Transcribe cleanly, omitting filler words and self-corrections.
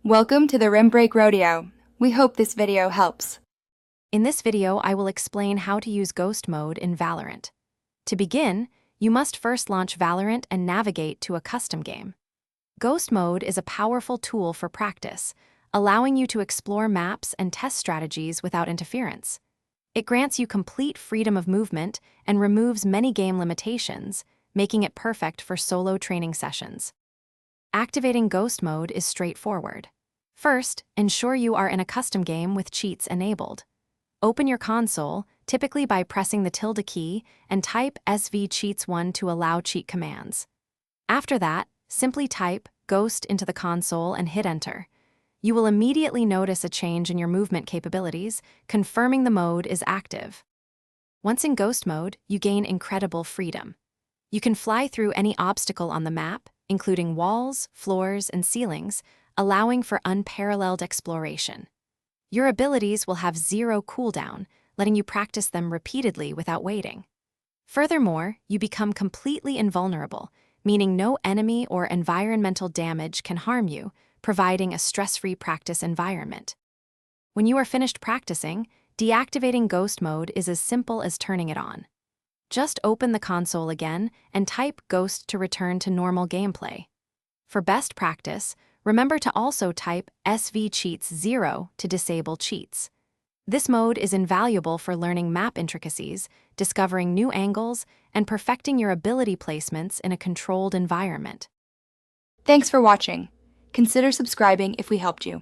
Welcome to the Rim Break Rodeo. We hope this video helps. In this video, I will explain how to use Ghost Mode in Valorant. To begin, you must first launch Valorant and navigate to a custom game. Ghost Mode is a powerful tool for practice, allowing you to explore maps and test strategies without interference. It grants you complete freedom of movement and removes many game limitations, making it perfect for solo training sessions. Activating Ghost Mode is straightforward. First, ensure you are in a custom game with cheats enabled. Open your console, typically by pressing the tilde key, and type svcheats1 to allow cheat commands. After that, simply type Ghost into the console and hit Enter. You will immediately notice a change in your movement capabilities, confirming the mode is active. Once in Ghost Mode, you gain incredible freedom. You can fly through any obstacle on the map, including walls, floors, and ceilings, allowing for unparalleled exploration. Your abilities will have zero cooldown, letting you practice them repeatedly without waiting. Furthermore, you become completely invulnerable, meaning no enemy or environmental damage can harm you, providing a stress-free practice environment. When you are finished practicing, deactivating Ghost Mode is as simple as turning it on. Just open the console again and type Ghost to return to normal gameplay. For best practice, remember to also type svcheats0 to disable cheats. This mode is invaluable for learning map intricacies, discovering new angles, and perfecting your ability placements in a controlled environment. Thanks for watching. Consider subscribing if we helped you.